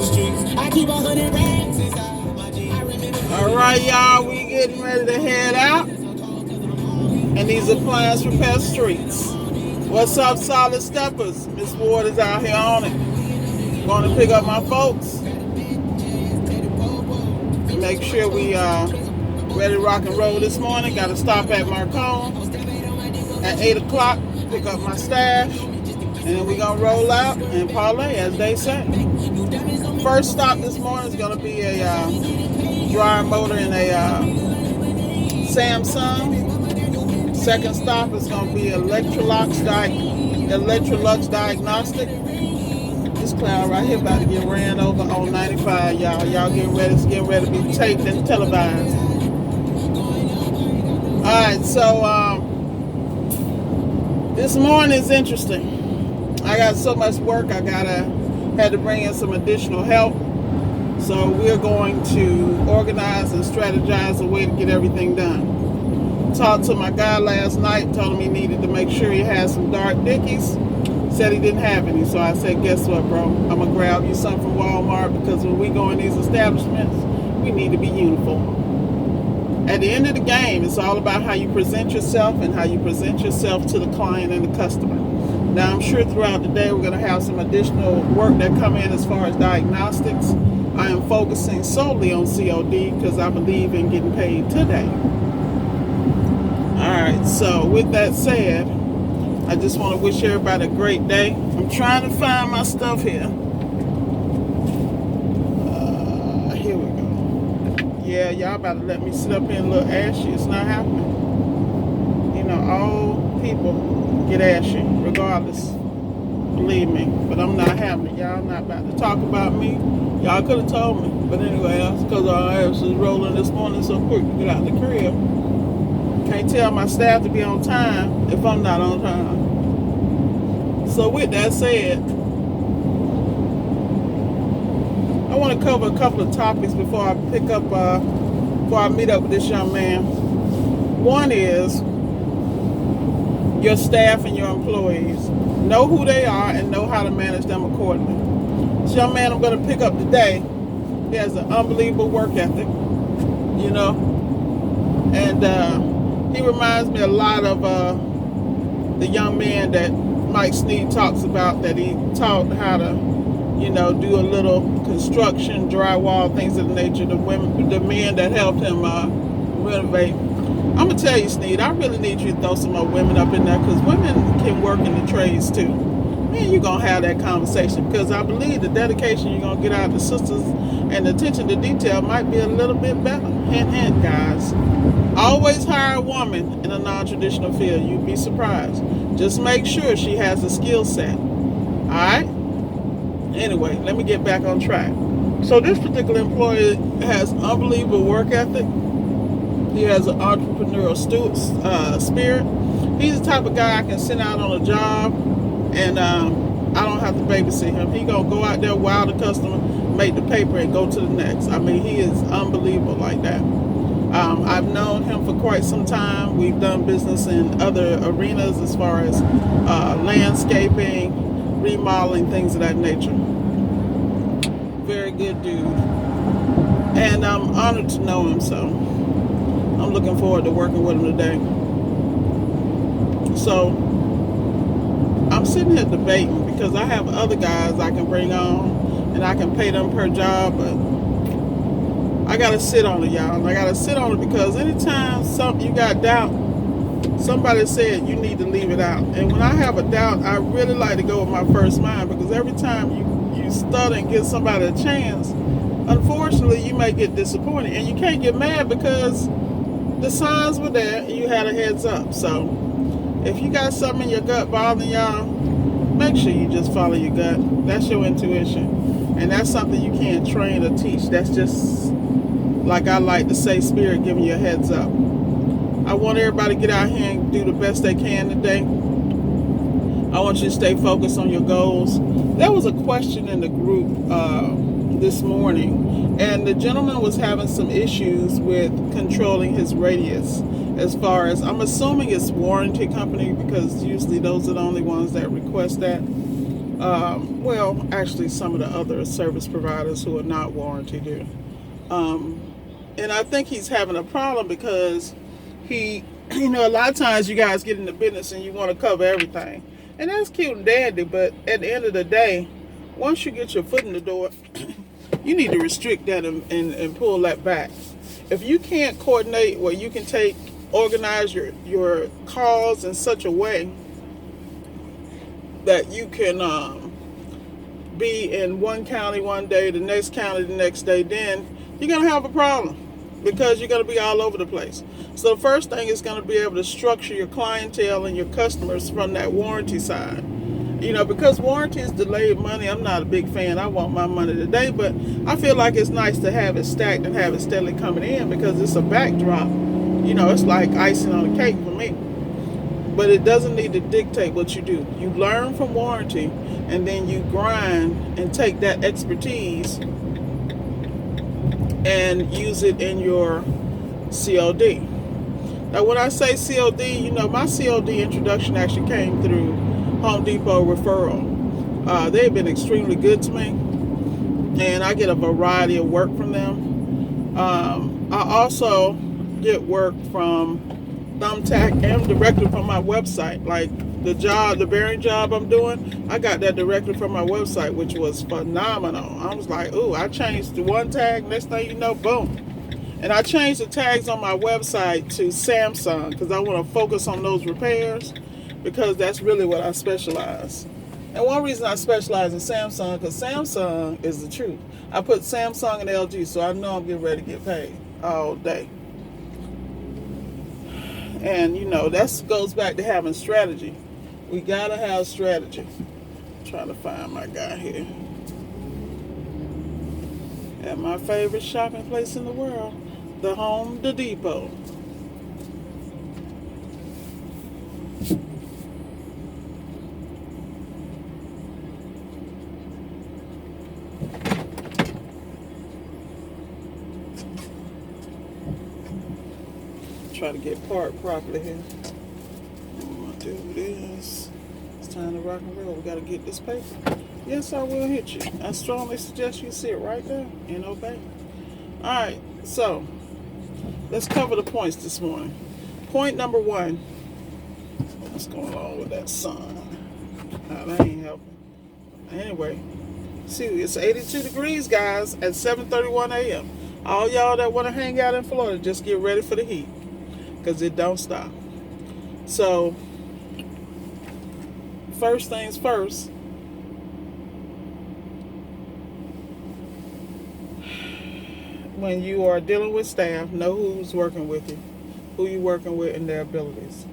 All right, y'all, we getting ready to head out. And these appliance repair streets. What's up, Solid Steppers? Miss Ward is out here on it. Going to pick up my folks. Make sure we ready to rock and roll this morning. Got to stop at Marcone at 8 o'clock, pick up my stash, and then we're going to roll out and parlay, as they say. First stop this morning is going to be a dryer motor and a Samsung. Second stop is going to be Electrolux Diagnostic. This cloud right here about to get ran over on 95, y'all. Y'all get ready to be taped and televised. Alright, so this morning is interesting. I got so much work, had to bring in some additional help. So we're going to organize and strategize a way to get everything done. Talked to my guy last night, told him he needed to make sure he had some dark Dickies. Said he didn't have any, so I said, guess what, bro? I'm going to grab you some from Walmart, because when we go in these establishments, we need to be uniform. At the end of the game, it's all about how you present yourself and how you present yourself to the client and the customer. Now, I'm sure throughout the day we're going to have some additional work that come in as far as diagnostics. I am focusing solely on COD because I believe in getting paid today. All right, so with that said, I just want to wish everybody a great day. I'm trying to find my stuff here. Here we go. Yeah, y'all about to let me sit up here and look ashy. It's not happening. You know, all people get ashy, regardless. Believe me. But I'm not having it. Y'all not about to talk about me. Y'all could have told me. But anyway, that's because our ass is rolling this morning so quick to get out of the crib. Can't tell my staff to be on time if I'm not on time. So with that said, I want to cover a couple of topics before I before I meet up with this young man. One is your staff and your employees. Know who they are and know how to manage them accordingly. This young man I'm going to pick up today, he has an unbelievable work ethic, you know, and he reminds me a lot of the young man that Mike Sneed talks about, that he taught how to, you know, do a little construction, drywall, things of the nature. The men that helped him renovate. I'm going to tell you, Sneed, I really need you to throw some more women up in there, because women can work in the trades too. Man, you're going to have that conversation, because I believe the dedication you're going to get out of the sisters and the attention to detail might be a little bit better. Hint, hint, guys. Always hire a woman in a non-traditional field. You'd be surprised. Just make sure she has a skill set. Alright? Anyway, let me get back on track. So this particular employee has unbelievable work ethic. He has an entrepreneurial spirit. He's the type of guy I can send out on a job and I don't have to babysit him. He gonna go out there, wow the customer, make the paper, and go to the next. I mean, he is unbelievable like that. I've known him for quite some time. We've done business in other arenas as far as landscaping, remodeling, things of that nature. Very good dude. And I'm honored to know him, so I'm looking forward to working with him today. So I'm sitting here debating, because I have other guys I can bring on and I can pay them per job, but I gotta sit on it, y'all. I gotta sit on it because anytime you got doubt, somebody said you need to leave it out. And when I have a doubt, I really like to go with my first mind, because every time you stutter and give somebody a chance, unfortunately you may get disappointed, and you can't get mad because the signs were there and you had a heads up. So if you got something in your gut bothering y'all, make sure you just follow your gut. That's your intuition, and that's something you can't train or teach. That's just, like I like to say, spirit giving you a heads up. I want everybody to get out here and do the best they can today. I want you to stay focused on your goals. There was a question in the group this morning, and the gentleman was having some issues with controlling his radius. As far as, I'm assuming it's warranty company, because usually those are the only ones that request that. Well, actually, some of the other service providers who are not warranty do. Um, and I think he's having a problem because he, a lot of times you guys get in the business and you want to cover everything. And that's cute and dandy, but at the end of the day, once you get your foot in the door, you need to restrict that and pull that back. If you can't coordinate where you can organize your calls in such a way that you can be in one county one day, the next county the next day, then you're going to have a problem because you're going to be all over the place. So the first thing is going to be able to structure your clientele and your customers from that warranty side. Because warranty is delayed money, I'm not a big fan. I want my money today, but I feel like it's nice to have it stacked and have it steadily coming in because it's a backdrop. It's like icing on a cake for me. But it doesn't need to dictate what you do. You learn from warranty, and then you grind and take that expertise and use it in your COD. Now, when I say COD, my COD introduction actually came through Home Depot referral. They've been extremely good to me, and I get a variety of work from them. I also get work from Thumbtack and directly from my website. Like the bearing job I'm doing, I got that directly from my website, which was phenomenal. I was like, ooh, I changed the one tag, next thing you know, boom. And I changed the tags on my website to Samsung because I want to focus on those repairs because that's really what I specialize. And one reason I specialize in Samsung because Samsung is the truth. I put Samsung and LG, so I know I'm getting ready to get paid all day. And that goes back to having strategy. We gotta have strategy. I'm trying to find my guy here. At my favorite shopping place in the world, the Home Depot. Try to get parked properly here. I'm gonna do this. It's time to rock and roll. We gotta get this paper. Yes, I will hit you. I strongly suggest you sit right there and obey. Alright, so let's cover the points this morning. Point number 1. What's going on with that sun? That ain't helping. Anyway, see, it's 82 degrees, guys, at 7:31 a.m. All y'all that want to hang out in Florida, just get ready for the heat because it don't stop. So, first things first, when you are dealing with staff, know who's working with you, who you're working with, and their abilities.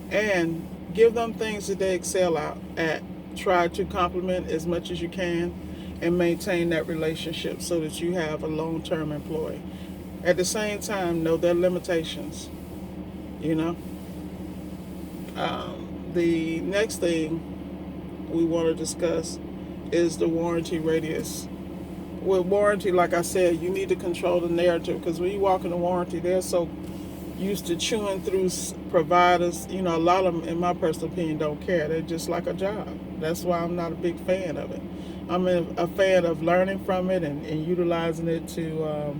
And give them things that they excel at. Try to compliment as much as you can and maintain that relationship so that you have a long-term employee. At the same time, know their limitations. The next thing we want to discuss is the warranty radius. With warranty, like I said, you need to control the narrative because when you walk into warranty, they're so used to chewing through providers. A lot of them, in my personal opinion, don't care. They're just like a job. That's why I'm not a big fan of it. I'm a fan of learning from it and utilizing it to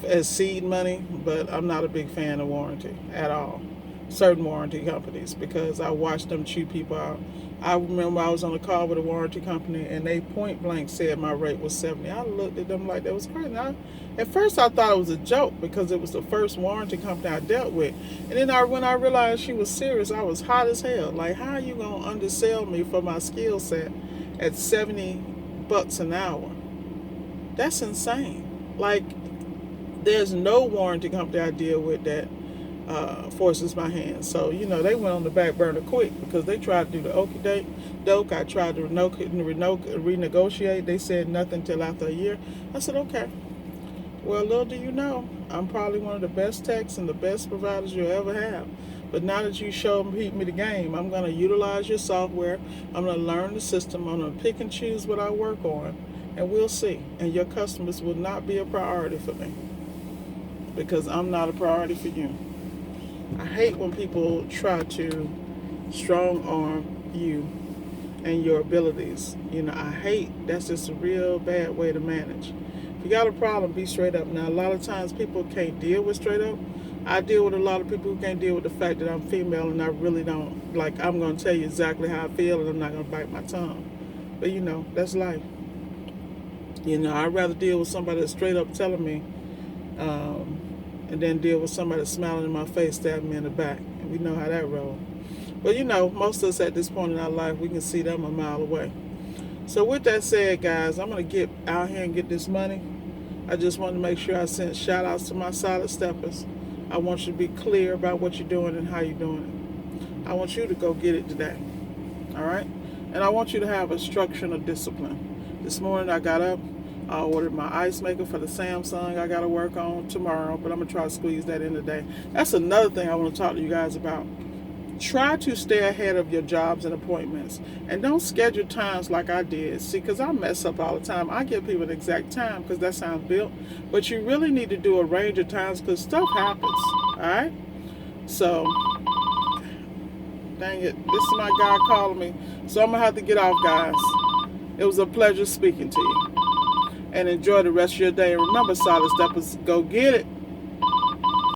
as seed money, but I'm not a big fan of warranty at all. Certain warranty companies, because I watched them chew people out. I remember I was on a call with a warranty company and they point blank said my rate was 70. I looked at them like that was crazy. At first I thought it was a joke because it was the first warranty company I dealt with. And then when I realized she was serious, I was hot as hell. Like, how are you going to undersell me for my skill set at $70 an hour? That's insane. Like, there's no warranty company I deal with that forces my hand. So, they went on the back burner quick because they tried to do the okie doke. I tried to renegotiate. They said nothing till after a year. I said, okay. Well, little do you know, I'm probably one of the best techs and the best providers you'll ever have. But now that you show me the game, I'm going to utilize your software. I'm going to learn the system. I'm going to pick and choose what I work on. And we'll see. And your customers will not be a priority for me because I'm not a priority for you. I hate when people try to strong arm you and your abilities. You know, I hate, that's just a real bad way to manage. If you got a problem, be straight up. Now, a lot of times people can't deal with straight up. I deal with a lot of people who can't deal with the fact that I'm female and I really don't. Like, I'm going to tell you exactly how I feel and I'm not going to bite my tongue. But, you know, that's life. You know, I'd rather deal with somebody that's straight up telling me um, and then deal with somebody smiling in my face, stabbing me in the back. And we know how that rolls. But, you know, most of us at this point in our life, we can see them a mile away. So with that said, guys, I'm going to get out here and get this money. I just wanted to make sure I sent shout outs to my solid steppers. I want you to be clear about what you're doing and how you're doing it. I want you to go get it today. All right? And I want you to have a structure and a discipline. This morning I got up. I ordered my ice maker for the Samsung I got to work on tomorrow, but I'm going to try to squeeze that in today. That's another thing I want to talk to you guys about. Try to stay ahead of your jobs and appointments. And don't schedule times like I did. See, because I mess up all the time. I give people the exact time because that sounds built. But you really need to do a range of times because stuff happens. All right? So, dang it. This is my guy calling me. So I'm going to have to get off, guys. It was a pleasure speaking to you. And enjoy the rest of your day. And remember, solid steppers, go get it.